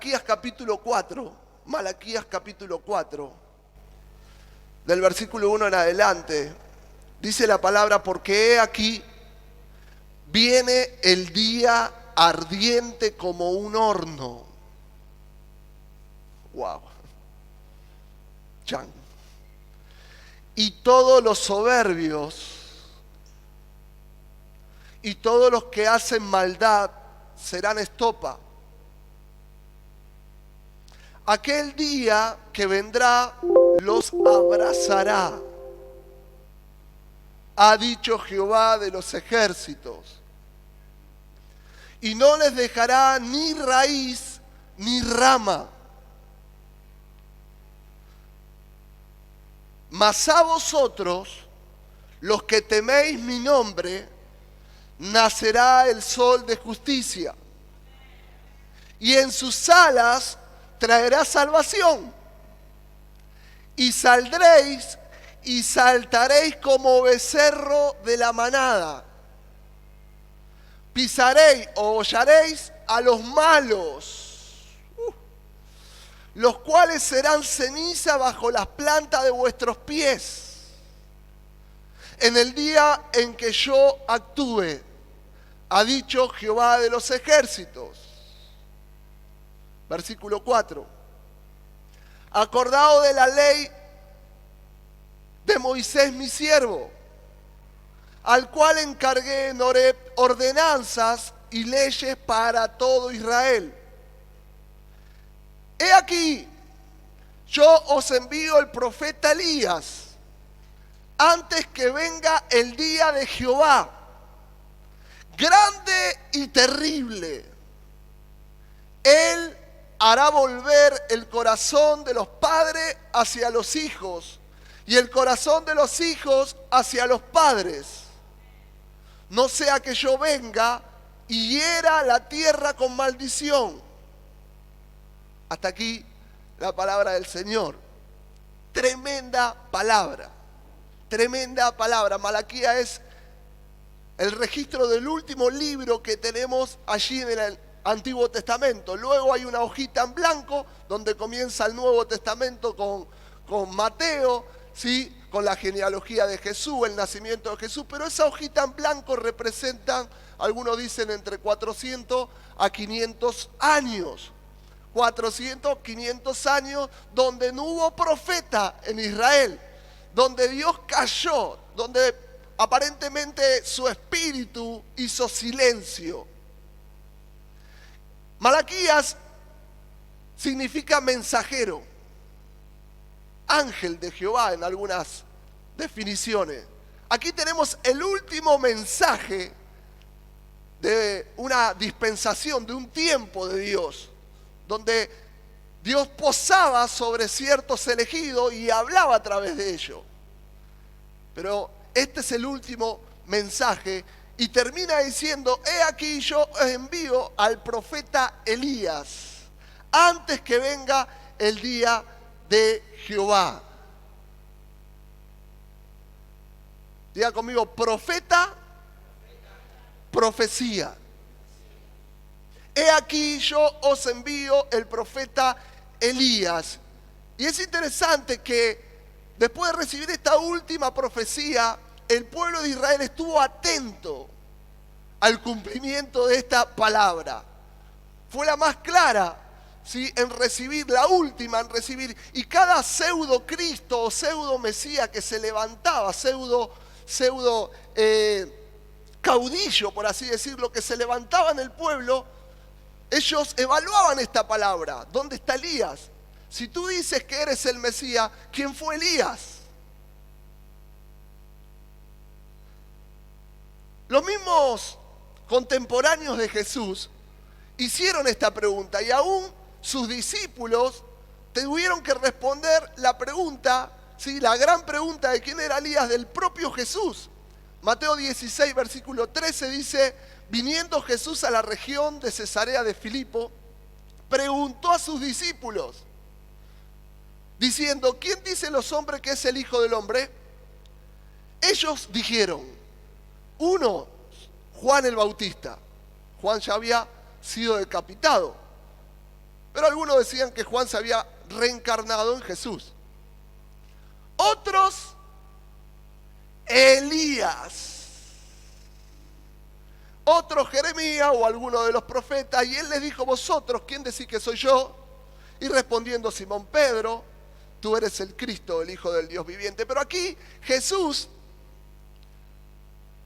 Malaquías capítulo 4, del versículo 1 en adelante, dice la palabra: porque he aquí, viene el día ardiente como un horno. Wow. Chan. Y todos los soberbios y todos los que hacen maldad serán estopa. Aquel día que vendrá los abrazará, ha dicho Jehová de los ejércitos, y no les dejará ni raíz ni rama. Mas a vosotros, los que teméis mi nombre, nacerá el sol de justicia, y en sus alas traerá salvación. Y saldréis y saltaréis como becerro de la manada. Pisaréis o hollaréis a los malos, los cuales serán ceniza bajo las plantas de vuestros pies. En el día en que yo actúe, ha dicho Jehová de los ejércitos. Versículo 4. Acordado de la ley de Moisés mi siervo, al cual encargué en Horeb ordenanzas y leyes para todo Israel. He aquí, yo os envío el profeta Elías, antes que venga el día de Jehová, grande y terrible. Él hará volver el corazón de los padres hacia los hijos, y el corazón de los hijos hacia los padres. No sea que yo venga y hiera la tierra con maldición. Hasta aquí la palabra del Señor. Tremenda palabra. Tremenda palabra. Malaquías es el registro del último libro que tenemos allí en el Antiguo Testamento. Luego hay una hojita en blanco donde comienza el Nuevo Testamento con Mateo, ¿sí? Con la genealogía de Jesús, el nacimiento de Jesús. Pero esa hojita en blanco representa, algunos dicen, entre 400 a 500 años. 400, 500 años donde no hubo profeta en Israel, donde Dios cayó, donde aparentemente su espíritu hizo silencio. Malaquías significa mensajero, ángel de Jehová en algunas definiciones. Aquí tenemos el último mensaje de una dispensación, de un tiempo de Dios, donde Dios posaba sobre ciertos elegidos y hablaba a través de ellos. Pero este es el último mensaje y termina diciendo: he aquí yo os envío al profeta Elías, antes que venga el día de Jehová. Diga conmigo: profeta, profecía. He aquí yo os envío el profeta Elías. Y es interesante que después de recibir esta última profecía, el pueblo de Israel estuvo atento al cumplimiento de esta palabra. Fue la más clara, ¿sí?, en recibir, la última en recibir. Y cada pseudo Cristo o pseudo Mesías que se levantaba, pseudo caudillo, por así decirlo, que se levantaba en el pueblo, ellos evaluaban esta palabra. ¿Dónde está Elías? Si tú dices que eres el Mesías, ¿quién fue Elías? Los mismos contemporáneos de Jesús hicieron esta pregunta y aún sus discípulos tuvieron que responder la pregunta, ¿sí?, la gran pregunta de quién era Elías del propio Jesús. Mateo 16, versículo 13 dice: viniendo Jesús a la región de Cesarea de Filipo, preguntó a sus discípulos, diciendo: ¿quién dicen los hombres que es el Hijo del Hombre? Ellos dijeron: uno, Juan el Bautista. Juan ya había sido decapitado. Pero algunos decían que Juan se había reencarnado en Jesús. Otros, Elías. Otro, Jeremías o alguno de los profetas. Y él les dijo: vosotros, ¿quién decís que soy yo? Y respondiendo Simón Pedro: tú eres el Cristo, el Hijo del Dios viviente. Pero aquí Jesús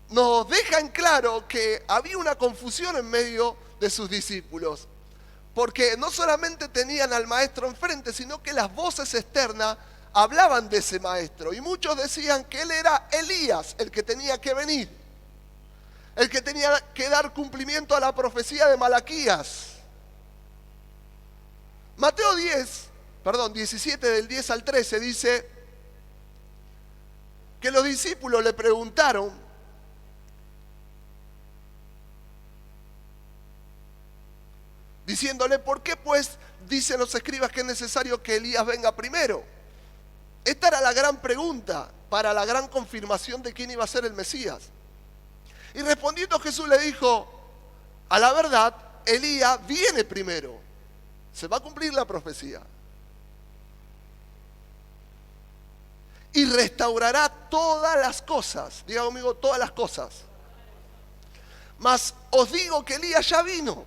nos deja en claro que había una confusión en medio de sus discípulos. Porque no solamente tenían al maestro enfrente, sino que las voces externas hablaban de ese maestro. Y muchos decían que él era Elías, el que tenía que venir, el que tenía que dar cumplimiento a la profecía de Malaquías. Mateo 17 del 10 al 13 dice que los discípulos le preguntaron: diciéndole, ¿por qué pues dicen los escribas que es necesario que Elías venga primero? Esta era la gran pregunta para la gran confirmación de quién iba a ser el Mesías. Y respondiendo Jesús le dijo: a la verdad, Elías viene primero. Se va a cumplir la profecía. Y restaurará todas las cosas. Diga conmigo, todas las cosas. Mas os digo que Elías ya vino.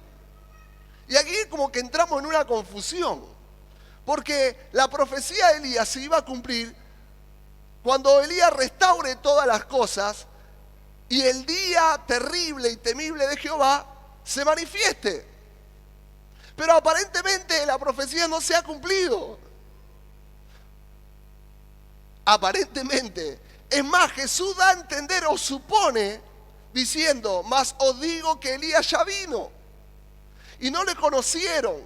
Y aquí como que entramos en una confusión, porque la profecía de Elías se iba a cumplir cuando Elías restaure todas las cosas y el día terrible y temible de Jehová se manifieste. Pero aparentemente la profecía no se ha cumplido. Aparentemente. Es más, Jesús da a entender o supone diciendo: mas os digo que Elías ya vino. Y no le conocieron,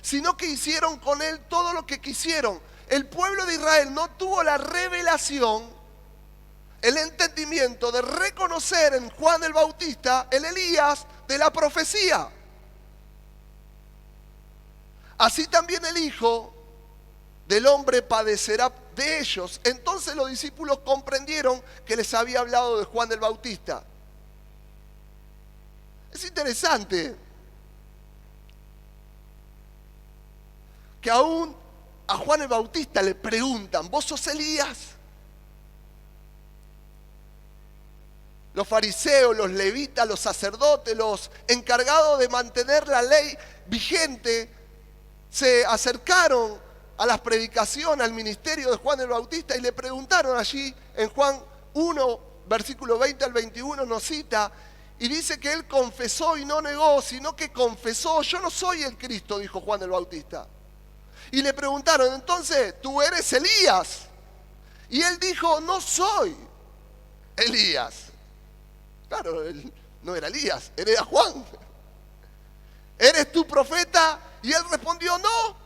sino que hicieron con él todo lo que quisieron. El pueblo de Israel no tuvo la revelación, el entendimiento de reconocer en Juan el Bautista el Elías de la profecía. Así también el Hijo del Hombre padecerá de ellos. Entonces los discípulos comprendieron que les había hablado de Juan el Bautista. Es interesante que aún a Juan el Bautista le preguntan: ¿vos sos Elías? Los fariseos, los levitas, los sacerdotes, los encargados de mantener la ley vigente, se acercaron a las predicaciones, al ministerio de Juan el Bautista y le preguntaron allí en Juan 1, versículo 20 al 21 nos cita, y dice que él confesó y no negó, sino que confesó: yo no soy el Cristo, dijo Juan el Bautista. Y le preguntaron: entonces, ¿tú eres Elías? Y él dijo: no soy Elías. Claro, él no era Elías, él era Juan. ¿Eres tú profeta? Y él respondió: no.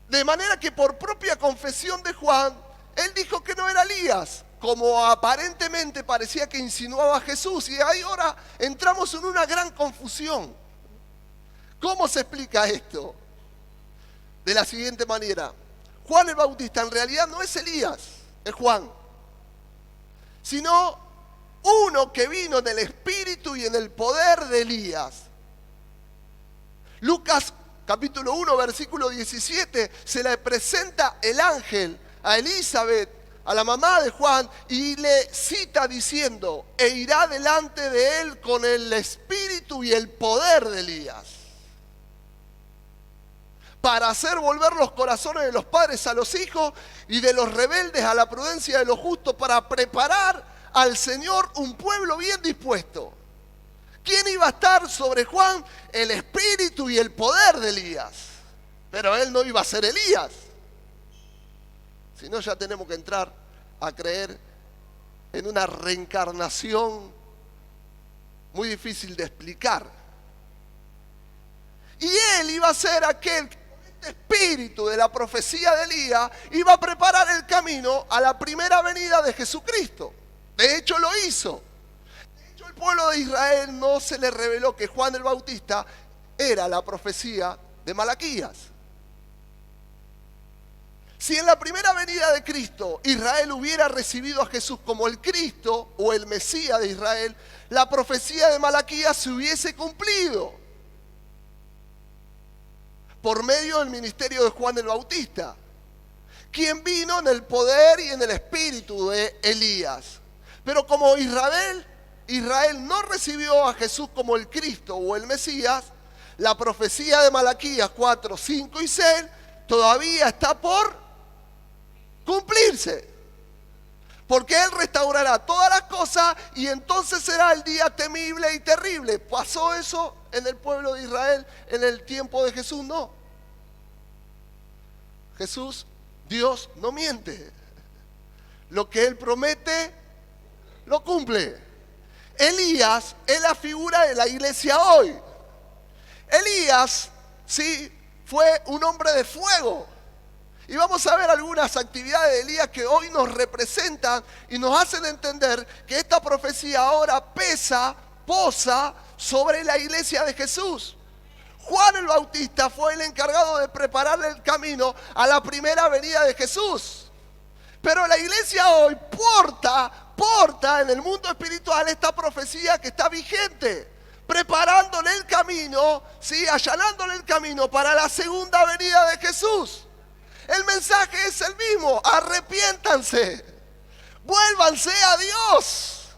De manera que por propia confesión de Juan, él dijo que no era Elías, como aparentemente parecía que insinuaba a Jesús. Y ahí ahora entramos en una gran confusión. ¿Cómo se explica esto? De la siguiente manera: Juan el Bautista en realidad no es Elías, es Juan, sino uno que vino en el espíritu y en el poder de Elías. Lucas capítulo 1, versículo 17, se le presenta el ángel a Elizabeth, a la mamá de Juan, y le cita diciendo: e irá delante de él con el espíritu y el poder de Elías, para hacer volver los corazones de los padres a los hijos y de los rebeldes a la prudencia de los justos, para preparar al Señor un pueblo bien dispuesto. ¿Quién iba a estar sobre Juan? El espíritu y el poder de Elías. Pero él no iba a ser Elías. Si no, ya tenemos que entrar a creer en una reencarnación muy difícil de explicar. Y él iba a ser aquel que con este espíritu de la profecía de Elías iba a preparar el camino a la primera venida de Jesucristo. De hecho lo hizo. De hecho el pueblo de Israel no se le reveló que Juan el Bautista era la profecía de Malaquías. Si en la primera venida de Cristo Israel hubiera recibido a Jesús como el Cristo o el Mesías de Israel, la profecía de Malaquías se hubiese cumplido. por medio del ministerio de Juan el Bautista, quien vino en el poder y en el espíritu de Elías. Pero como Israel no recibió a Jesús como el Cristo o el Mesías, la profecía de Malaquías 4, 5 y 6 todavía está por cumplirse. Porque Él restaurará todas las cosas y entonces será el día temible y terrible. ¿Pasó eso en el pueblo de Israel en el tiempo de Jesús? No. Jesús, Dios, no miente. Lo que Él promete, lo cumple. Elías es la figura de la iglesia hoy. Elías, sí, fue un hombre de fuego. Y vamos a ver algunas actividades de Elías que hoy nos representan y nos hacen entender que esta profecía ahora posa sobre la iglesia de Jesús. Juan el Bautista fue el encargado de prepararle el camino a la primera venida de Jesús. Pero la iglesia hoy porta en el mundo espiritual esta profecía que está vigente, preparándole el camino, ¿sí? Allanándole el camino para la segunda venida de Jesús. El mensaje es el mismo: arrepiéntanse, vuélvanse a Dios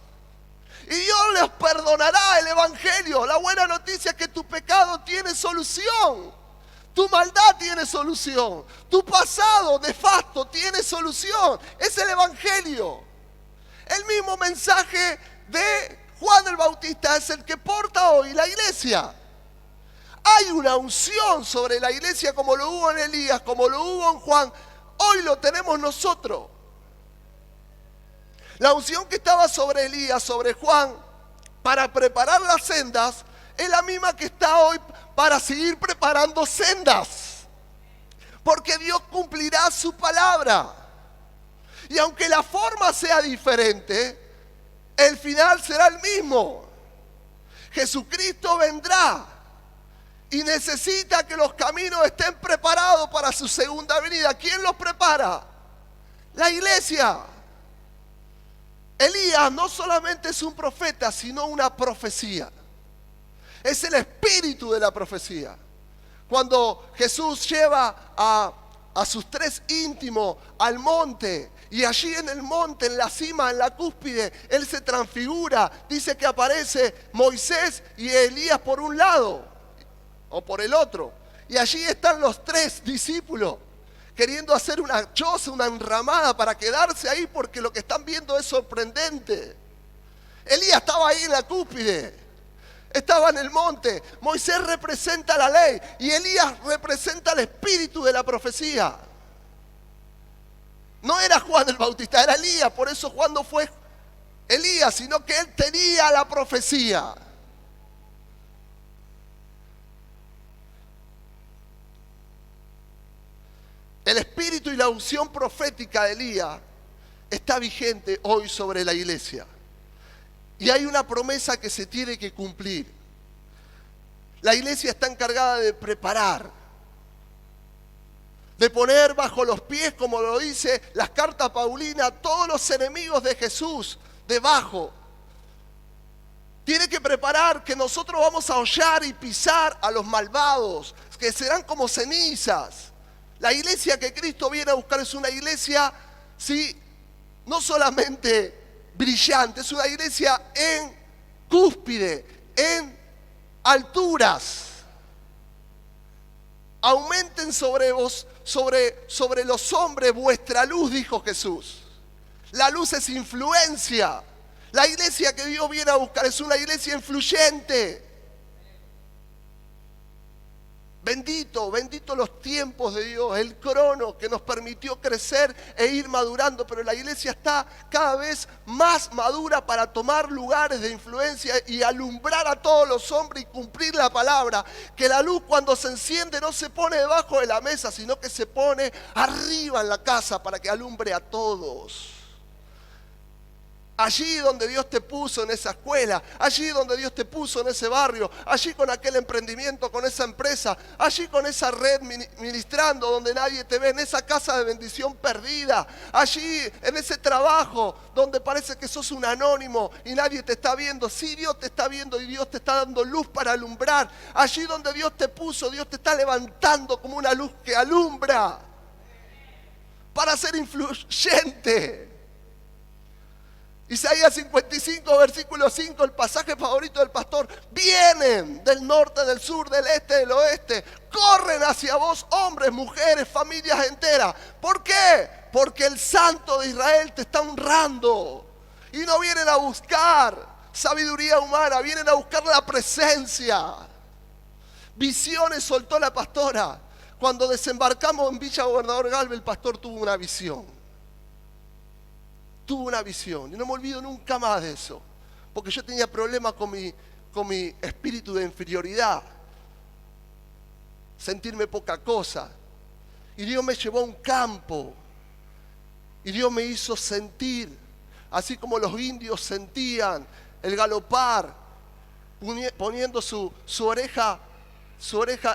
y Dios les perdonará. El evangelio, la buena noticia es que tu pecado tiene solución, tu maldad tiene solución, tu pasado nefasto tiene solución. Es el evangelio. El mismo mensaje de Juan el Bautista es el que porta hoy la iglesia. Hay una unción sobre la iglesia como lo hubo en Elías, como lo hubo en Juan. Hoy lo tenemos nosotros. La unción que estaba sobre Elías, sobre Juan, para preparar las sendas, es la misma que está hoy para seguir preparando sendas. Porque Dios cumplirá su palabra. Y aunque la forma sea diferente, el final será el mismo. Jesucristo vendrá. Y necesita que los caminos estén preparados para su segunda venida. ¿Quién los prepara? La iglesia. Elías no solamente es un profeta, sino una profecía. Es el espíritu de la profecía. Cuando Jesús lleva a sus tres íntimos al monte, y allí en el monte, en la cima, en la cúspide, Él se transfigura. Dice que aparece Moisés y Elías por un lado o por el otro, y allí están los tres discípulos queriendo hacer una choza, una enramada para quedarse ahí, porque lo que están viendo es sorprendente. Elías estaba ahí en la cúspide, estaba en el monte. Moisés representa la ley y Elías representa el espíritu de la profecía. No era Juan el Bautista, era Elías. Por eso Juan no fue Elías, sino que él tenía la profecía. El espíritu y la unción profética de Elías está vigente hoy sobre la iglesia. Y hay una promesa que se tiene que cumplir. La iglesia está encargada de preparar, de poner bajo los pies, como lo dice las cartas paulinas, todos los enemigos de Jesús debajo. Tiene que preparar que nosotros vamos a hollar y pisar a los malvados, que serán como cenizas. La iglesia que Cristo viene a buscar es una iglesia, sí, no solamente brillante, es una iglesia en cúspide, en alturas. Aumenten sobre vos, sobre los hombres vuestra luz, dijo Jesús. La luz es influencia. La iglesia que Dios viene a buscar es una iglesia influyente. Bendito los tiempos de Dios, el crono que nos permitió crecer e ir madurando, pero la iglesia está cada vez más madura para tomar lugares de influencia y alumbrar a todos los hombres y cumplir la palabra. Que la luz cuando se enciende no se pone debajo de la mesa, sino que se pone arriba en la casa para que alumbre a todos. Allí donde Dios te puso en esa escuela, allí donde Dios te puso en ese barrio, allí con aquel emprendimiento, con esa empresa, allí con esa red ministrando donde nadie te ve, en esa casa de bendición perdida, allí en ese trabajo donde parece que sos un anónimo y nadie te está viendo. Sí, Dios te está viendo y Dios te está dando luz para alumbrar. Allí donde Dios te puso, Dios te está levantando como una luz que alumbra para ser influyente. Isaías 55, versículo 5, el pasaje favorito del pastor. Vienen del norte, del sur, del este, del oeste. Corren hacia vos, hombres, mujeres, familias enteras. ¿Por qué? Porque el Santo de Israel te está honrando. Y no vienen a buscar sabiduría humana, vienen a buscar la presencia. Visiones soltó la pastora. Cuando desembarcamos en Villa Gobernador Galvez, el pastor tuvo una visión. Tuve una visión y no me olvido nunca más de eso, porque yo tenía problemas con mi espíritu de inferioridad, sentirme poca cosa, y Dios me llevó a un campo y Dios me hizo sentir, así como los indios sentían el galopar, poniendo su oreja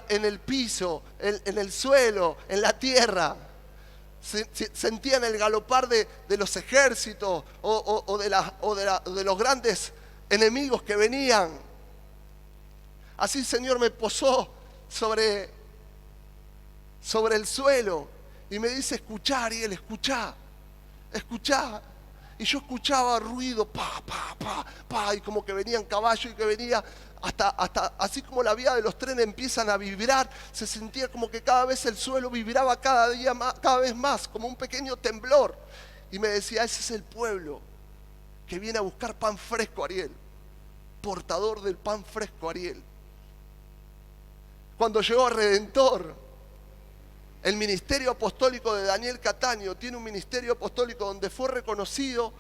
en el piso, en el suelo, en la tierra. Sentían el galopar de los ejércitos o de los grandes enemigos que venían. Así el Señor me posó sobre el suelo y me dice: escuchá, Ariel, escuchá. Y yo escuchaba ruido, pa, pa, pa, pa, y como que venían caballos y que venía hasta así como la vía de los trenes empiezan a vibrar, se sentía como que cada vez el suelo vibraba cada vez más, como un pequeño temblor. Y me decía: ese es el pueblo que viene a buscar pan fresco, Ariel, portador del pan fresco, Ariel. Cuando llegó Redentor, el ministerio apostólico de Daniel Cataño tiene un ministerio apostólico donde fue reconocido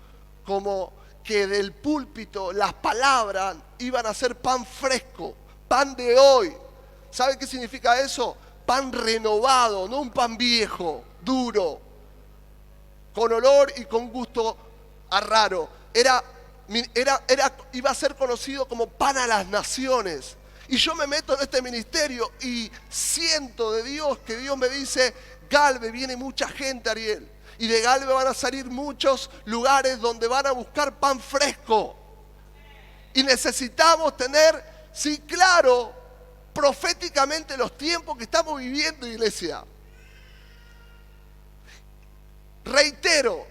como que del púlpito las palabras iban a ser pan fresco, pan de hoy. ¿Sabe qué significa eso? Pan renovado, no un pan viejo, duro, con olor y con gusto a raro. Iba a ser conocido como pan a las naciones. Y yo me meto en este ministerio y siento de Dios que Dios me dice: Galvez, viene mucha gente, Ariel. Y de Galvez van a salir muchos lugares donde van a buscar pan fresco. Y necesitamos tener, sí, claro, proféticamente los tiempos que estamos viviendo, iglesia. Reitero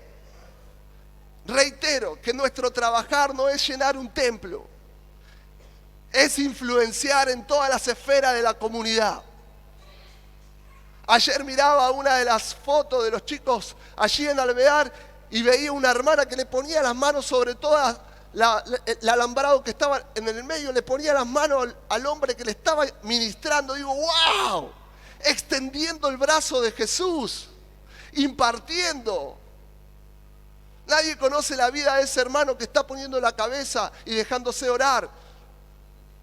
que nuestro trabajar no es llenar un templo, es influenciar en todas las esferas de la comunidad. Ayer miraba una de las fotos de los chicos allí en Alvear y veía una hermana que le ponía las manos sobre toda el alambrado que estaba en el medio, le ponía las manos al hombre que le estaba ministrando. Digo: ¡wow! Extendiendo el brazo de Jesús, impartiendo. Nadie conoce la vida de ese hermano que está poniendo la cabeza y dejándose orar.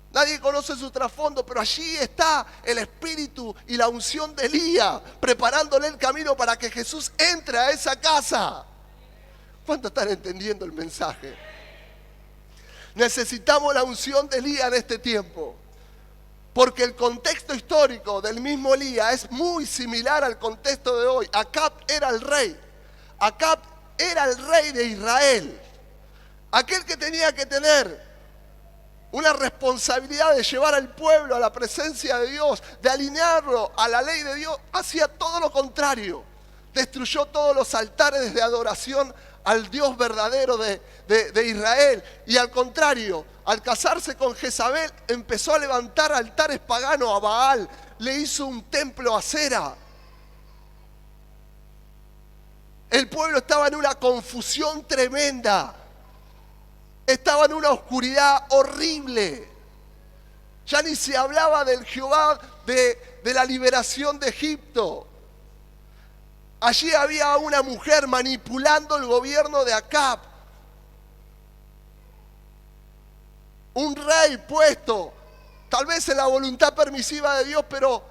Nadie conoce su trasfondo, pero allí está el espíritu y la unción de Elías, preparándole el camino para que Jesús entre a esa casa. ¿Cuántos están entendiendo el mensaje? Necesitamos la unción de Elías en este tiempo, porque el contexto histórico del mismo Elías es muy similar al contexto de hoy. Acab era el rey. Acab era el rey de Israel, aquel que tenía que tener una responsabilidad de llevar al pueblo a la presencia de Dios, de alinearlo a la ley de Dios. Hacía todo lo contrario. Destruyó todos los altares de adoración al Dios verdadero de Israel. Y al contrario, al casarse con Jezabel, empezó a levantar altares paganos a Baal. Le hizo un templo a Acera. El pueblo estaba en una confusión tremenda. Estaba en una oscuridad horrible. Ya ni se hablaba del Jehová de la liberación de Egipto. Allí había una mujer manipulando el gobierno de Acab. Un rey puesto, tal vez en la voluntad permisiva de Dios, pero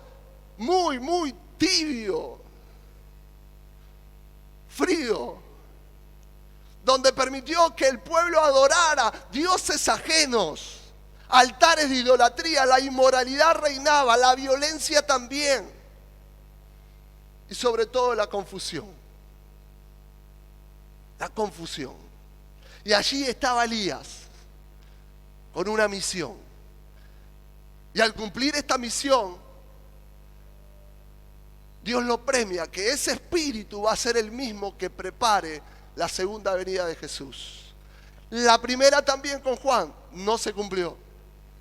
muy, muy tibio, frío, donde permitió que el pueblo adorara dioses ajenos, altares de idolatría, la inmoralidad reinaba, la violencia también, y sobre todo la confusión. La confusión. Y allí estaba Elías con una misión. Y al cumplir esta misión, Dios lo premia, que ese espíritu va a ser el mismo que prepare la segunda venida de Jesús. La primera también con Juan no se cumplió.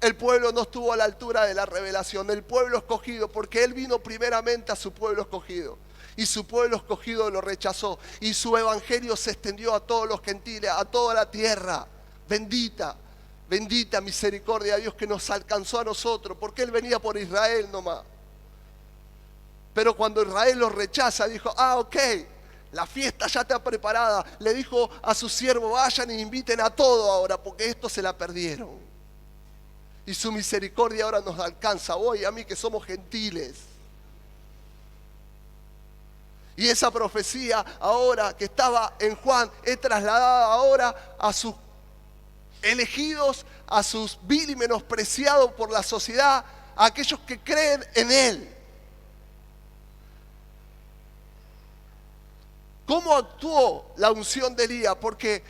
El pueblo no estuvo a la altura de la revelación, el pueblo escogido, porque Él vino primeramente a su pueblo escogido. Y su pueblo escogido lo rechazó. Y su evangelio se extendió a todos los gentiles, a toda la tierra. Bendita, bendita misericordia de Dios que nos alcanzó a nosotros, porque Él venía por Israel nomás. Pero cuando Israel lo rechaza, dijo, ok, la fiesta ya está preparada. Le dijo a su siervo, vayan y inviten a todo ahora, porque esto se la perdieron. Y su misericordia ahora nos alcanza hoy, a mí que somos gentiles. Y esa profecía ahora que estaba en Juan es trasladada ahora a sus elegidos, a sus vil y menospreciados por la sociedad, a aquellos que creen en Él. ¿Cómo actuó la unción de Elías? Porque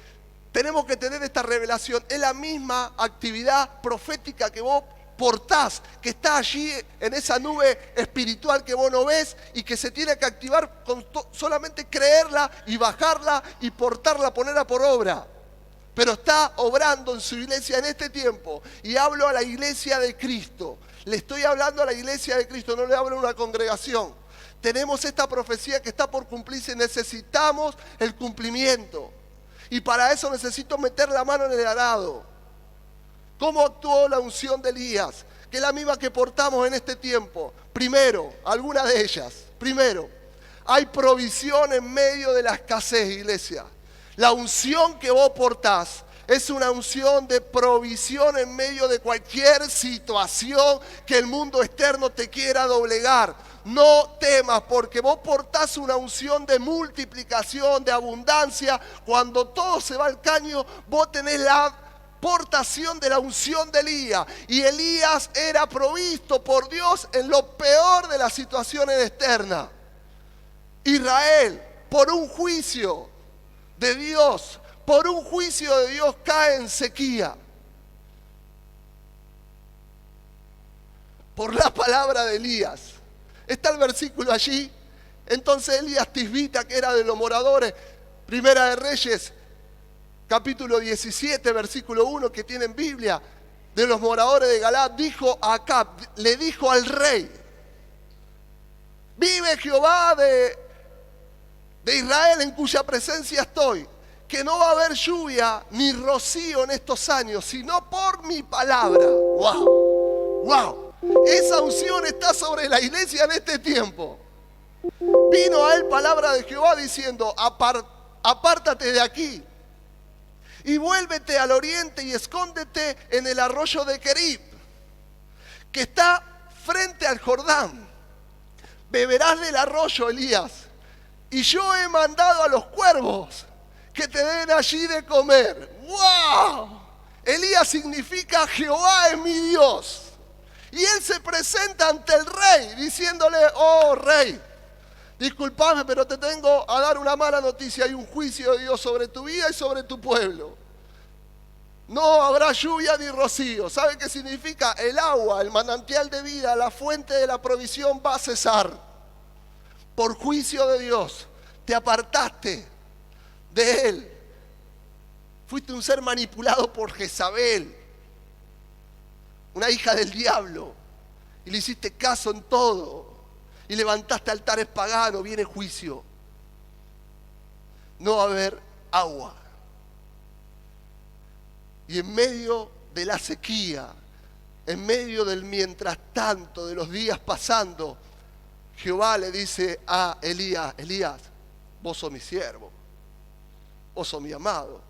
tenemos que tener esta revelación. Es la misma actividad profética que vos portás, que está allí en esa nube espiritual que vos no ves y que se tiene que activar con solamente creerla y bajarla y portarla, ponerla por obra. Pero está obrando en su iglesia en este tiempo. Y hablo a la iglesia de Cristo. Le estoy hablando a la iglesia de Cristo, no le hablo a una congregación. Tenemos esta profecía que está por cumplirse, necesitamos el cumplimiento. Y para eso necesito meter la mano en el arado. ¿Cómo actuó la unción de Elías? Que es la misma que portamos en este tiempo. Primero, algunas de ellas. Primero, hay provisión en medio de la escasez, iglesia. La unción que vos portás es una unción de provisión en medio de cualquier situación que el mundo externo te quiera doblegar. No temas, porque vos portás una unción de multiplicación, de abundancia. Cuando todo se va al caño, vos tenés la portación de la unción de Elías. Y Elías era provisto por Dios en lo peor de las situaciones externas. Israel, por un juicio de Dios, cae en sequía. Por la palabra de Elías. Está el versículo allí. Entonces Elías Tisbita, que era de los moradores, Primera de Reyes, capítulo 17, versículo 1, que tienen Biblia, de los moradores de Galaad, dijo a Acab, le dijo al rey, vive Jehová de Israel en cuya presencia estoy, que no va a haber lluvia ni rocío en estos años, sino por mi palabra. ¡Wow! ¡Wow! Esa unción está sobre la iglesia en este tiempo. Vino a él palabra de Jehová diciendo, apártate de aquí y vuélvete al oriente y escóndete en el arroyo de Querib, que está frente al Jordán. Beberás del arroyo, Elías, y yo he mandado a los cuervos que te den allí de comer. ¡Wow! Elías significa Jehová es mi Dios. Y él se presenta ante el rey diciéndole, oh rey, discúlpame, pero te tengo a dar una mala noticia. Hay un juicio de Dios sobre tu vida y sobre tu pueblo. No habrá lluvia ni rocío. ¿Sabe qué significa? El agua, el manantial de vida, la fuente de la provisión va a cesar. Por juicio de Dios, te apartaste de Él. Fuiste un ser manipulado por Jezabel, una hija del diablo, y le hiciste caso en todo, y levantaste altares paganos. Viene juicio. No va a haber agua. Y en medio de la sequía, en medio del mientras tanto, de los días pasando, Jehová le dice a Elías, Elías, vos sos mi siervo, vos sos mi amado.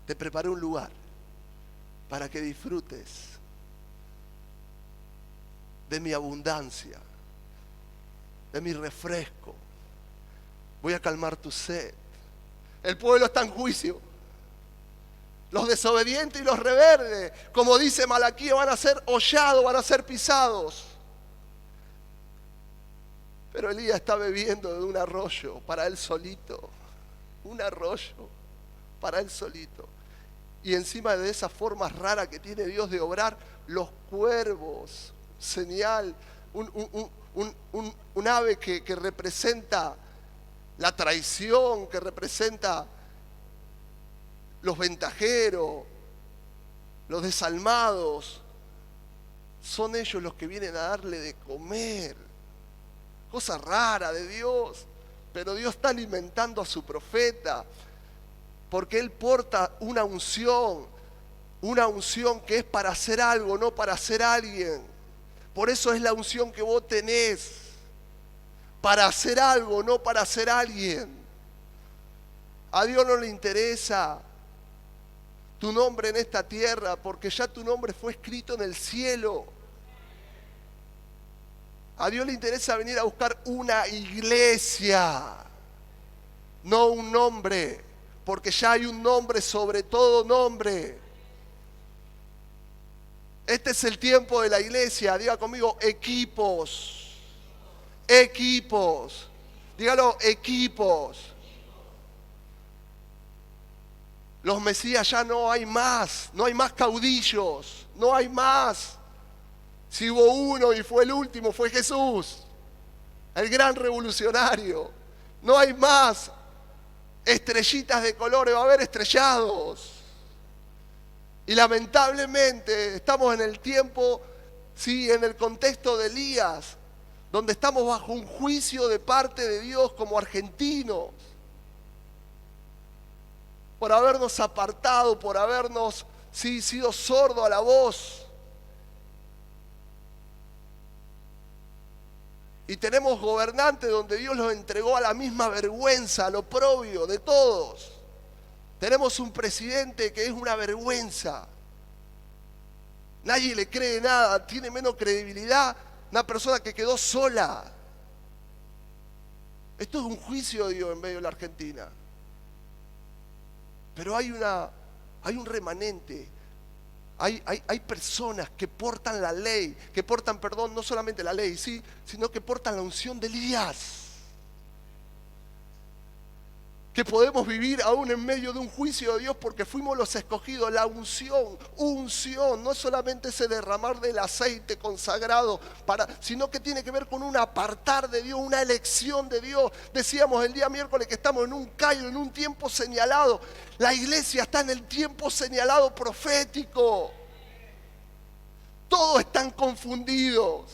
Te preparé un lugar para que disfrutes de mi abundancia, de mi refresco. Voy a calmar tu sed. El pueblo está en juicio. Los desobedientes y los rebeldes, como dice Malaquías, van a ser hollados, van a ser pisados. Pero Elías está bebiendo de un arroyo para él solito. Un arroyo para él solito. Y encima de esa forma rara que tiene Dios de obrar, los cuervos, señal, un ave que representa la traición, que representa los ventajeros, los desalmados, son ellos los que vienen a darle de comer. Cosa rara de Dios, pero Dios está alimentando a su profeta, porque él porta una unción que es para hacer algo, no para ser alguien. Por eso es la unción que vos tenés, para hacer algo, no para ser alguien. A Dios no le interesa tu nombre en esta tierra, porque ya tu nombre fue escrito en el cielo. A Dios le interesa venir a buscar una iglesia, no un nombre, porque ya hay un nombre sobre todo nombre. Este es el tiempo de la iglesia. Diga conmigo, equipos. Equipos. Dígalo, equipos. Los Mesías ya no hay más caudillos, no hay más. Si hubo uno y fue el último, fue Jesús, el gran revolucionario. No hay más estrellitas de colores, va a haber estrellados. Y lamentablemente estamos en el tiempo, sí, en el contexto de Elías, donde estamos bajo un juicio de parte de Dios como argentinos, por habernos apartado, por habernos, sí, sido sordos a la voz. Y tenemos gobernantes donde Dios los entregó a la misma vergüenza, al oprobio de todos. Tenemos un presidente que es una vergüenza. Nadie le cree nada, tiene menos credibilidad una persona que quedó sola. Esto es un juicio de Dios en medio de la Argentina. Pero hay un remanente. Hay personas que portan la ley, que portan, perdón, no solamente la ley, ¿sí?, sino que portan la unción de Elías. Que podemos vivir aún en medio de un juicio de Dios porque fuimos los escogidos. La unción, no es solamente ese derramar del aceite consagrado, sino que tiene que ver con un apartar de Dios, una elección de Dios. Decíamos el día miércoles que estamos en un cairo, en un tiempo señalado. La iglesia está en el tiempo señalado profético. Todos están confundidos.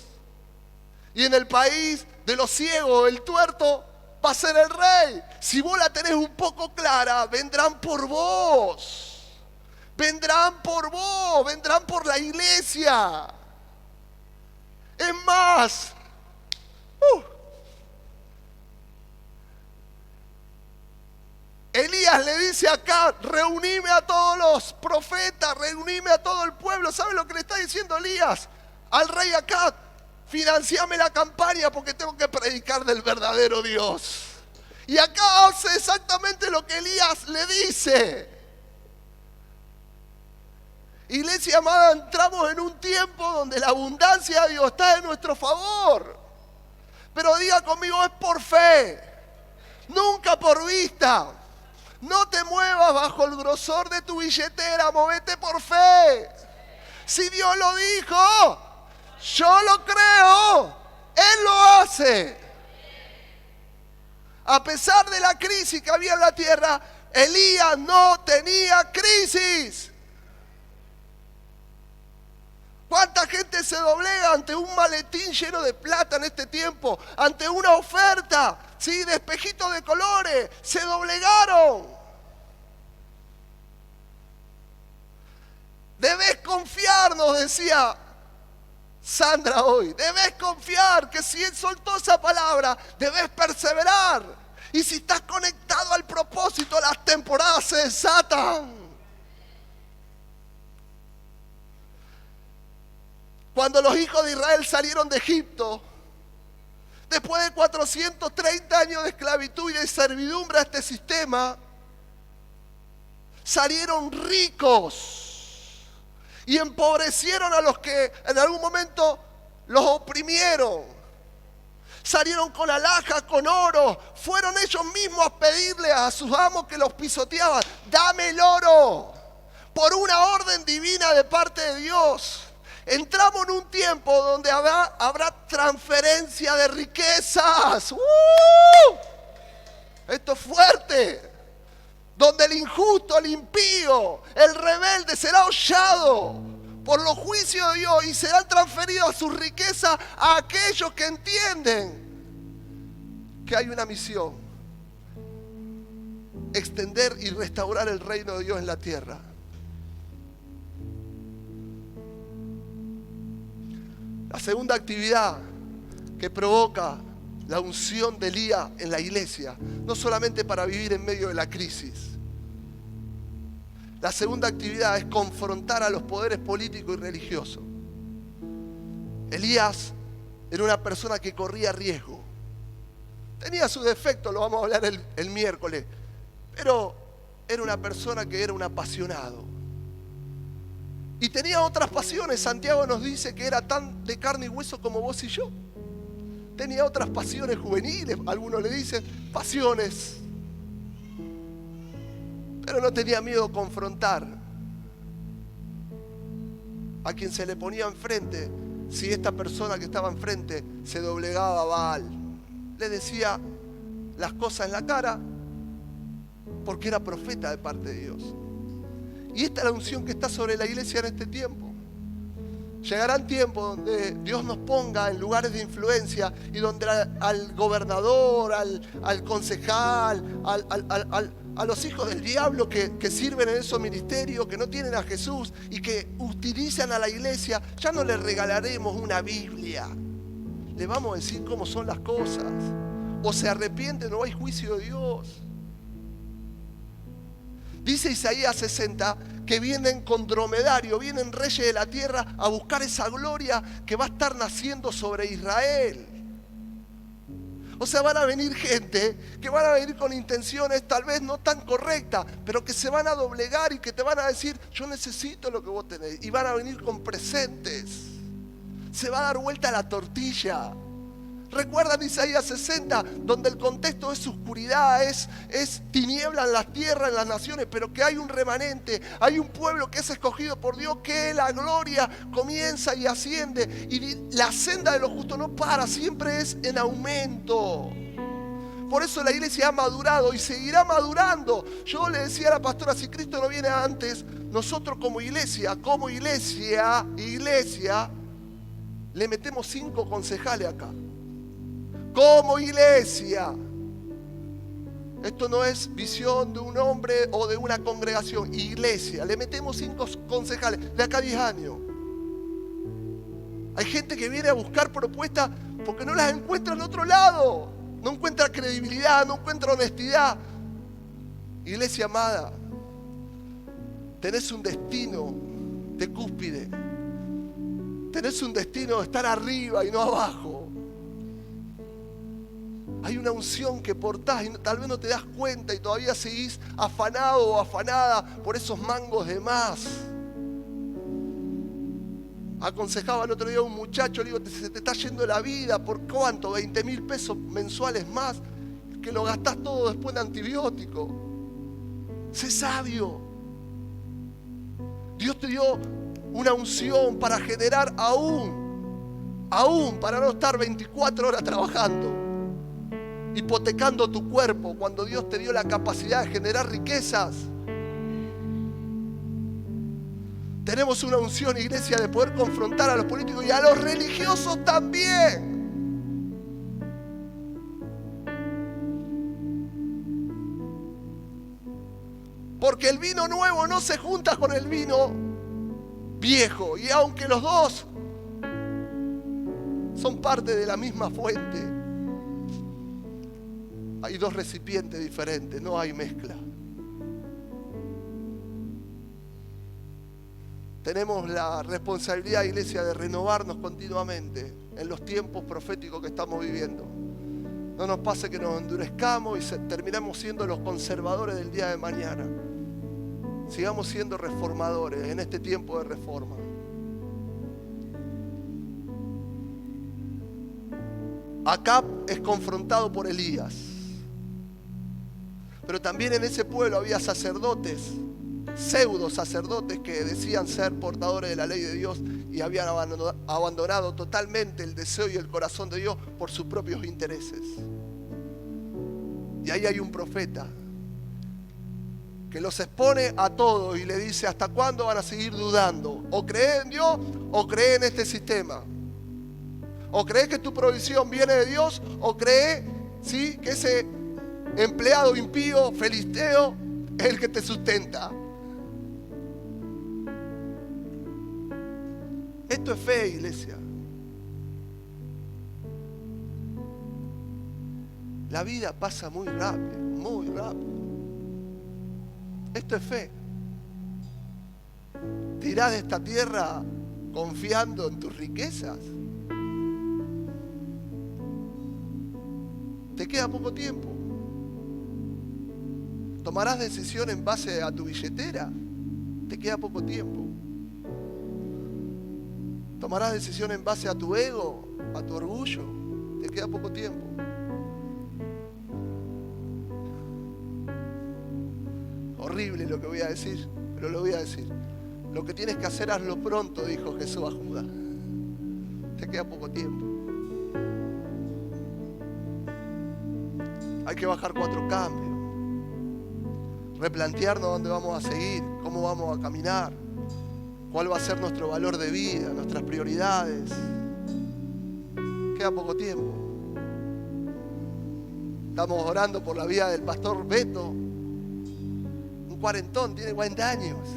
Y en el país de los ciegos, el tuerto va a ser el rey. Si vos la tenés un poco clara, vendrán por vos. Vendrán por vos, vendrán por la iglesia. Es más, Elías le dice acá, reunime a todos los profetas, reunime a todo el pueblo. ¿Sabe lo que le está diciendo Elías al rey acá? Financiame la campaña porque tengo que predicar del verdadero Dios. Y acá hace exactamente lo que Elías le dice. Iglesia amada, entramos en un tiempo donde la abundancia de Dios está en nuestro favor. Pero diga conmigo, es por fe, nunca por vista. No te muevas bajo el grosor de tu billetera, movete por fe. Si Dios lo dijo, yo lo creo, Él lo hace. A pesar de la crisis que había en la tierra, Elías no tenía crisis. ¿Cuánta gente se doblega ante un maletín lleno de plata en este tiempo? Ante una oferta, ¿sí?, de espejitos de colores. Se doblegaron. Debes confiar, nos decía Sandra hoy. Debes confiar que si Él soltó esa palabra, debes perseverar. Y si estás conectado al propósito, las temporadas se desatan. Cuando los hijos de Israel salieron de Egipto, después de 430 años de esclavitud y de servidumbre a este sistema, salieron ricos y empobrecieron a los que en algún momento los oprimieron. Salieron con alhajas, con oro. Fueron ellos mismos a pedirle a sus amos que los pisoteaban: dame el oro, por una orden divina de parte de Dios. Entramos en un tiempo donde habrá transferencia de riquezas. Esto es fuerte. Donde el injusto, el impío, el rebelde será hollado por los juicios de Dios y serán transferidos sus riquezas a aquellos que entienden que hay una misión: extender y restaurar el reino de Dios en la tierra. La segunda actividad que provoca la unción de Elías en la iglesia, no solamente para vivir en medio de la crisis. La segunda actividad es confrontar a los poderes políticos y religiosos. Elías era una persona que corría riesgo. Tenía sus defectos, lo vamos a hablar el miércoles, pero era una persona que era un apasionado. Y tenía otras pasiones. Santiago nos dice que era tan de carne y hueso como vos y yo. Tenía otras pasiones juveniles, algunos le dicen pasiones. Pero no tenía miedo a confrontar a quien se le ponía enfrente. Si esta persona que estaba enfrente se doblegaba a Baal, le decía las cosas en la cara, porque era profeta de parte de Dios. Y esta es la unción que está sobre la iglesia en este tiempo. Llegarán tiempos donde Dios nos ponga en lugares de influencia y donde al gobernador, al concejal, a los hijos del diablo que sirven en esos ministerios, que no tienen a Jesús y que utilizan a la iglesia, ya no les regalaremos una Biblia. Le vamos a decir cómo son las cosas. O se arrepienten o hay juicio de Dios. Dice Isaías 60 que vienen con dromedario, vienen reyes de la tierra a buscar esa gloria que va a estar naciendo sobre Israel. O sea, van a venir gente que van a venir con intenciones tal vez no tan correctas, pero que se van a doblegar y que te van a decir: yo necesito lo que vos tenés. Y van a venir con presentes. Se va a dar vuelta la tortilla. ¿Recuerdan Isaías 60? Donde el contexto es oscuridad, es tiniebla en las tierras, en las naciones, pero que hay un remanente, hay un pueblo que es escogido por Dios, que la gloria comienza y asciende. Y la senda de los justos no para, siempre es en aumento. Por eso la iglesia ha madurado y seguirá madurando. Yo le decía a la pastora, si Cristo no viene antes, nosotros como iglesia, le metemos 5 concejales acá. Como iglesia. Esto no es visión de un hombre o de una congregación. Iglesia. Le metemos 5 concejales de acá a 10 años. Hay gente que viene a buscar propuestas porque no las encuentra en otro lado. No encuentra credibilidad, no encuentra honestidad. Iglesia amada, tenés un destino de cúspide. Tenés un destino de estar arriba y no abajo. Hay una unción que portás y tal vez no te das cuenta y todavía seguís afanado o afanada por esos mangos de más. Aconsejaba el otro día a un muchacho, le digo: se te está yendo la vida, ¿por cuánto? 20.000 pesos mensuales más, que lo gastás todo después de antibiótico. Sé sabio. Dios te dio una unción para generar aún para no estar 24 horas trabajando, hipotecando tu cuerpo, cuando Dios te dio la capacidad de generar riquezas. Tenemos una unción, iglesia, de poder confrontar a los políticos y a los religiosos también. Porque el vino nuevo no se junta con el vino viejo. Y aunque los dos son parte de la misma fuente, hay 2 recipientes diferentes, no hay mezcla. Tenemos la responsabilidad, iglesia, de renovarnos continuamente en los tiempos proféticos que estamos viviendo. No nos pase que nos endurezcamos y terminamos siendo los conservadores del día de mañana. sigamos siendo reformadores en este tiempo de reforma. Acab es confrontado por Elías, pero también en ese pueblo había sacerdotes, pseudo sacerdotes que decían ser portadores de la ley de Dios y habían abandonado totalmente el deseo y el corazón de Dios por sus propios intereses. Y ahí hay un profeta que los expone a todos y le dice: ¿hasta cuándo van a seguir dudando? O crees en Dios o crees en este sistema. O crees que tu provisión viene de Dios, o crees, ¿sí?, que ese empleado impío, filisteo, es el que te sustenta. Esto es fe, iglesia. La vida pasa muy rápido, muy rápido. Esto es fe. ¿Te irás de esta tierra confiando en tus riquezas? Te queda poco tiempo. ¿Tomarás decisión en base a tu billetera? Te queda poco tiempo. ¿Tomarás decisión en base a tu ego, a tu orgullo? Te queda poco tiempo. Horrible lo que voy a decir, pero lo voy a decir. Lo que tienes que hacer, hazlo pronto, dijo Jesús a Judas. Te queda poco tiempo. Hay que bajar 4 cambios. Replantearnos dónde vamos a seguir, cómo vamos a caminar, cuál va a ser nuestro valor de vida, nuestras prioridades. Queda poco tiempo. Estamos orando por la vida del pastor Beto, un cuarentón, tiene 40 años.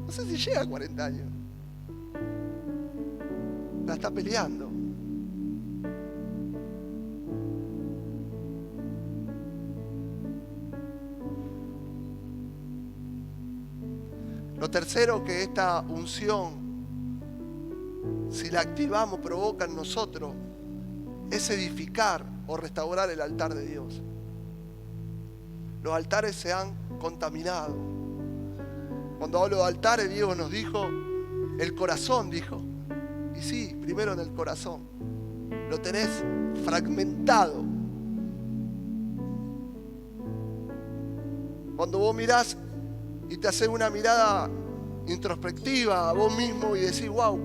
No sé si llega a 40 años. La está peleando. Lo tercero que esta unción, si la activamos, provoca en nosotros, es edificar o restaurar el altar de Dios. Los altares se han contaminado. Cuando hablo de altares, Diego nos dijo, el corazón, dijo. Y sí, primero en el corazón. Lo tenés fragmentado. Cuando vos mirás y te haces una mirada introspectiva a vos mismo y decís: wow,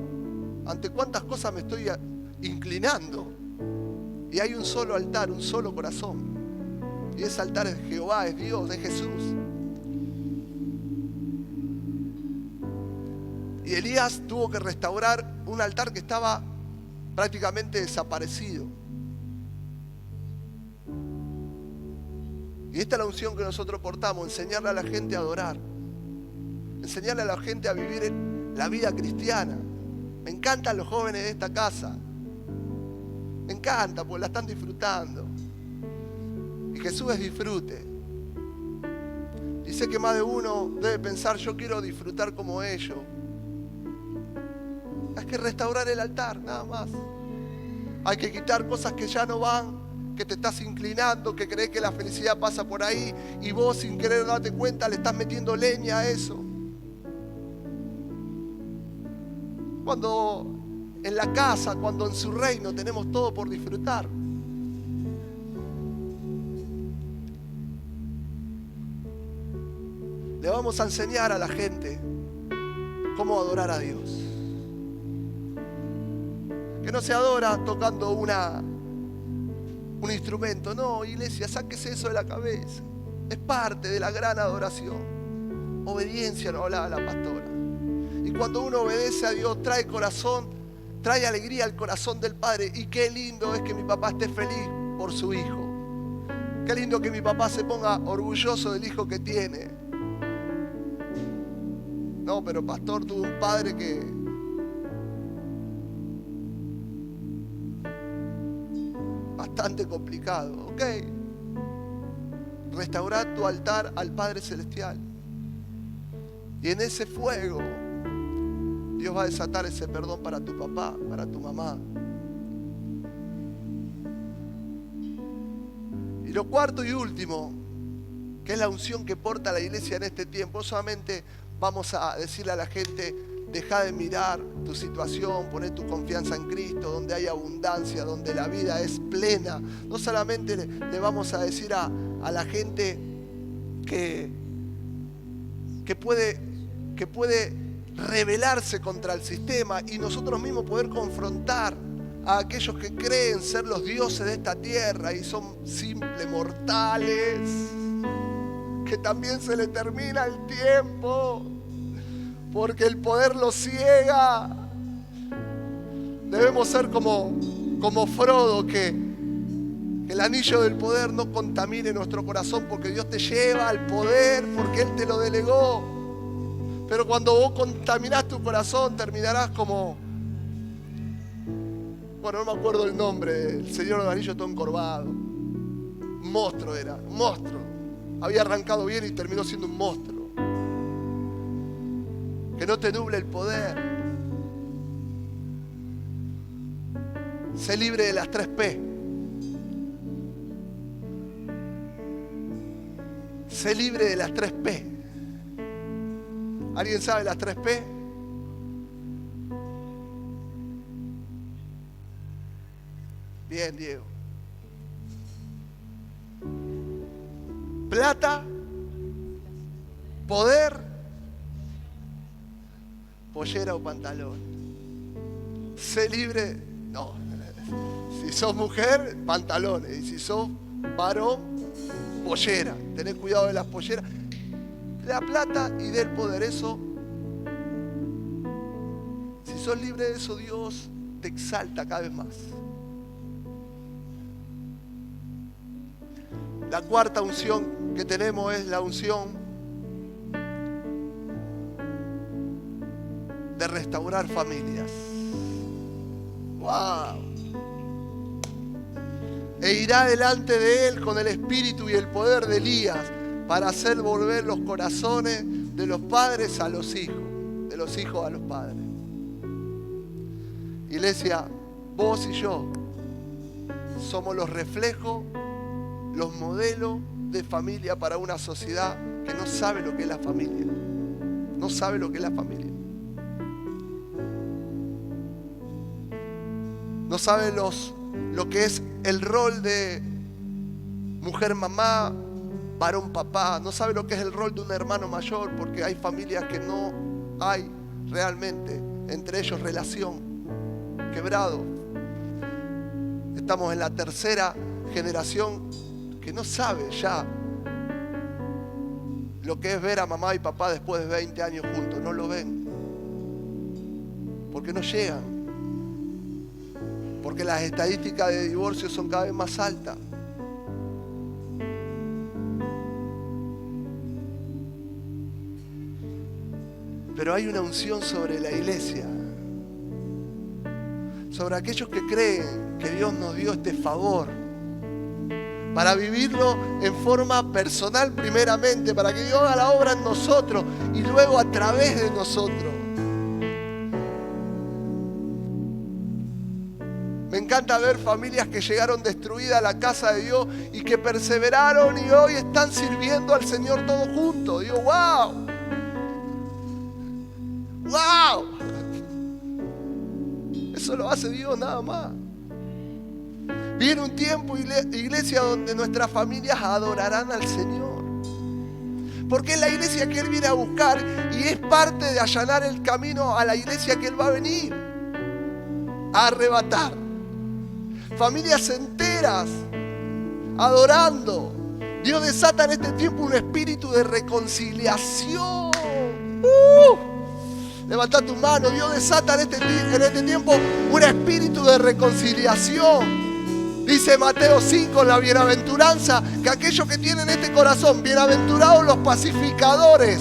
ante cuántas cosas me estoy inclinando. Y hay un solo altar, un solo corazón. Y ese altar es Jehová, es Dios, es Jesús. Y Elías tuvo que restaurar un altar que estaba prácticamente desaparecido. Y esta es la unción que nosotros portamos: enseñarle a la gente a adorar, enseñarle a la gente a vivir la vida cristiana. Me encantan los jóvenes de esta casa. Me encanta porque la están disfrutando. Y Jesús es disfrute. Y sé que más de uno debe pensar: yo quiero disfrutar como ellos. Hay que restaurar el altar, nada más. Hay que quitar cosas que ya no van, que te estás inclinando, que crees que la felicidad pasa por ahí y vos, sin querer darte cuenta, le estás metiendo leña a eso. Cuando en la casa, cuando en su reino tenemos todo por disfrutar. Le vamos a enseñar a la gente cómo adorar a Dios. Que no se adora tocando un instrumento. No, iglesia, sáquese eso de la cabeza. Es parte de la gran adoración. Obediencia, nos hablaba la pastora. Y cuando uno obedece a Dios, trae corazón, trae alegría al corazón del Padre. Y qué lindo es que mi papá esté feliz por su hijo. Qué lindo que mi papá se ponga orgulloso del hijo que tiene. No, pero pastor, tuve un padre que bastante complicado. Ok, restaurar tu altar al Padre Celestial, y en ese fuego Dios va a desatar ese perdón para tu papá, para tu mamá. Y lo cuarto y último, que es la unción que porta la iglesia en este tiempo, solamente vamos a decirle a la gente: deja de mirar tu situación, poné tu confianza en Cristo, donde hay abundancia, donde la vida es plena. No solamente le vamos a decir a la gente que puede rebelarse contra el sistema, y nosotros mismos poder confrontar a aquellos que creen ser los dioses de esta tierra y son simples mortales, que también se le termina el tiempo, porque el poder los ciega. Debemos ser como Frodo, que el anillo del poder no contamine nuestro corazón, porque Dios te lleva al poder, porque Él te lo delegó. Pero cuando vos contaminás tu corazón, terminarás como... Bueno, no me acuerdo el nombre, el Señor del Anillo todo encorvado. Un monstruo era, un monstruo. Había arrancado bien y terminó siendo un monstruo. Que no te nuble el poder. Sé libre de las 3P. Sé libre de las 3P. ¿Alguien sabe las 3P? Bien, Diego. Plata, poder, pollera o pantalón. Sé libre. No. Si sos mujer, pantalones. Y si sos varón, pollera. Tenés cuidado de las polleras. La plata y del poder, eso. Si sos libre de eso, Dios te exalta cada vez más. La cuarta unción que tenemos es la unción de restaurar familias. ¡Wow! E irá delante de él con el espíritu y el poder de Elías, para hacer volver los corazones de los padres a los hijos, de los hijos a los padres. Iglesia, vos y yo somos los reflejos, los modelos de familia para una sociedad que no sabe lo que es la familia. No sabe lo que es la familia. No sabe lo que es el rol de mujer mamá, varón papá. No sabe lo que es el rol de un hermano mayor, porque hay familias que no hay realmente entre ellos relación. Quebrado. Estamos en la tercera generación que no sabe ya lo que es ver a mamá y papá después de 20 años juntos. No lo ven. Porque no llegan. Porque las estadísticas de divorcio son cada vez más altas. Pero hay una unción sobre la iglesia, sobre aquellos que creen que Dios nos dio este favor, para vivirlo en forma personal primeramente, para que Dios haga la obra en nosotros y luego a través de nosotros. Me encanta ver familias que llegaron destruidas a la casa de Dios y que perseveraron y hoy están sirviendo al Señor todos juntos. Digo, ¡wow! ¡Wow! Eso lo hace Dios nada más. Viene un tiempo, iglesia, donde nuestras familias adorarán al Señor. Porque es la iglesia que Él viene a buscar y es parte de allanar el camino a la iglesia que Él va a venir a arrebatar. Familias enteras adorando. Dios desata en este tiempo un espíritu de reconciliación. Levanta tu mano. Dios desata en este tiempo un espíritu de reconciliación. Dice Mateo 5, la bienaventuranza, que aquellos que tienen este corazón, bienaventurados los pacificadores,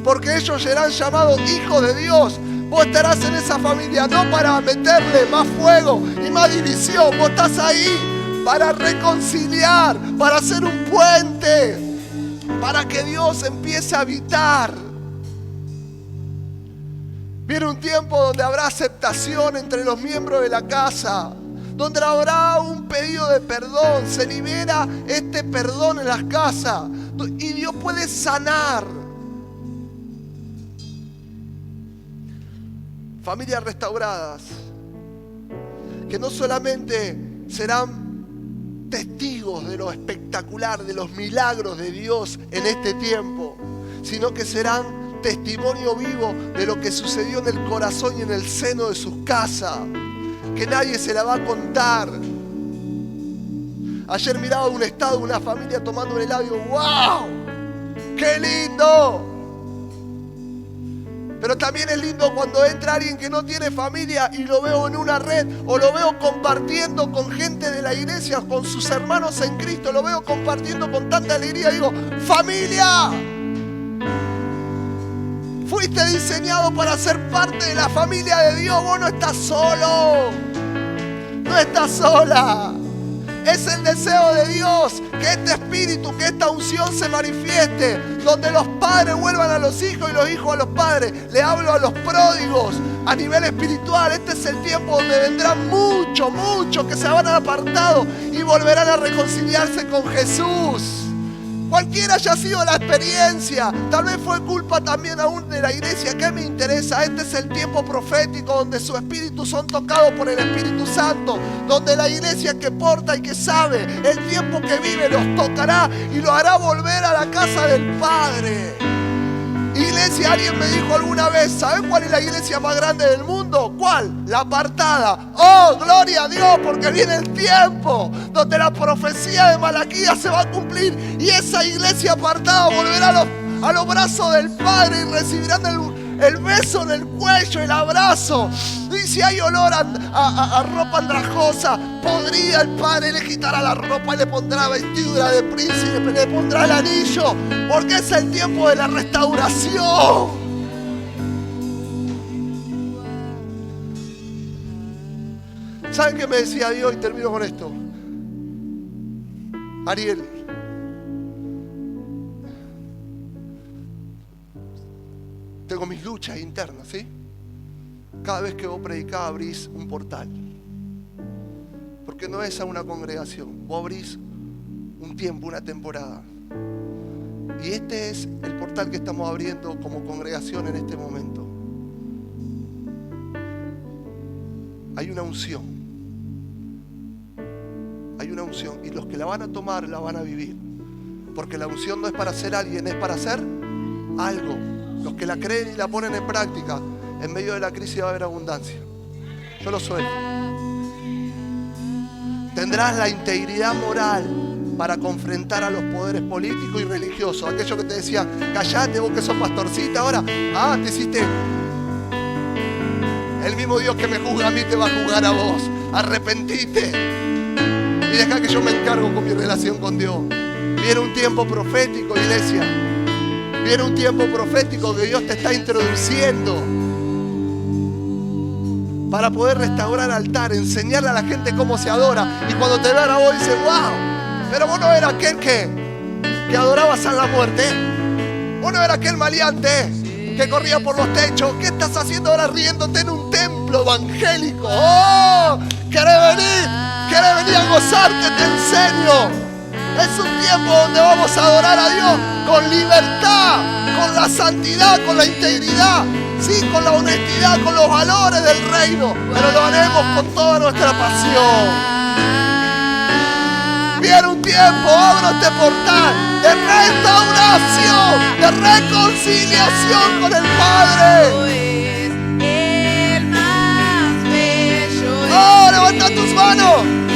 porque ellos serán llamados hijos de Dios. Vos estarás en esa familia no para meterle más fuego y más división. Vos estás ahí para reconciliar, para hacer un puente, para que Dios empiece a habitar. Viene un tiempo donde habrá aceptación entre los miembros de la casa, donde habrá un pedido de perdón. Se libera este perdón en las casas y Dios puede sanar. familias restauradas, que no solamente serán testigos de lo espectacular, de los milagros de Dios en este tiempo, sino que serán testimonio vivo de lo que sucedió en el corazón y en el seno de sus casas, que nadie se la va a contar. Ayer miraba un estado de una familia tomando un helado y digo, ¡wow! ¡Qué lindo! Pero también es lindo cuando entra alguien que no tiene familia y lo veo en una red, o lo veo compartiendo con gente de la iglesia, con sus hermanos en Cristo, lo veo compartiendo con tanta alegría. Digo, ¡familia! Fuiste diseñado para ser parte de la familia de Dios. Vos no estás solo, no estás sola. Es el deseo de Dios que este espíritu, que esta unción se manifieste, donde los padres vuelvan a los hijos y los hijos a los padres. Le hablo a los pródigos a nivel espiritual. Este es el tiempo donde vendrán muchos que se habrán apartado y volverán a reconciliarse con Jesús. Cualquiera haya sido la experiencia, tal vez fue culpa también aún de la iglesia. ¿Qué me interesa? Este es el tiempo profético donde sus espíritus son tocados por el Espíritu Santo, donde la iglesia que porta y que sabe el tiempo que vive los tocará y lo hará volver a la casa del Padre. Iglesia, alguien me dijo alguna vez, ¿saben cuál es la iglesia más grande del mundo? ¿Cuál? La apartada. ¡Oh, gloria a Dios! Porque viene el tiempo donde la profecía de Malaquías se va a cumplir y esa iglesia apartada volverá a los brazos del Padre y recibirán el beso en el cuello, el abrazo. Y si hay olor a ropa andrajosa, podría el Padre le quitará la ropa y le pondrá vestidura de príncipe, le pondrá el anillo, porque es el tiempo de la restauración. ¿Saben qué me decía Dios? Y termino con esto. Ariel, tengo mis luchas internas, ¿sí? Cada vez que vos predicás abrís un portal. Porque no es a una congregación, vos abrís un tiempo, una temporada. Y este es el portal que estamos abriendo como congregación en este momento. Hay una unción. Hay una unción. Y los que la van a tomar, la van a vivir. Porque la unción no es para ser alguien, es para hacer algo. Los que la creen y la ponen en práctica, en medio de la crisis va a haber abundancia. Yo lo suelto. Tendrás la integridad moral para confrontar a los poderes políticos y religiosos. Aquellos que te decían, callate vos que sos pastorcita, ahora, te hiciste. El mismo Dios que me juzga a mí te va a juzgar a vos. Arrepentite y deja que yo me encargo con mi relación con Dios. Viene un tiempo profético, iglesia. Viene un tiempo profético que Dios te está introduciendo para poder restaurar altar, enseñarle a la gente cómo se adora. Y cuando te vean a vos dicen, wow, pero vos no eras aquel que adorabas a la muerte. Vos no eras aquel maleante que corría por los techos. ¿Qué estás haciendo ahora riéndote en un templo evangélico? ¡Oh! ¿Querés venir a gozarte? Te enseño. Es un tiempo donde vamos a adorar a Dios con libertad, con la santidad, con la integridad, sí, con la honestidad, con los valores del reino, pero lo haremos con toda nuestra pasión. Viene un tiempo, abro este portal de restauración, de reconciliación con el Padre. Oh, levanta tus manos.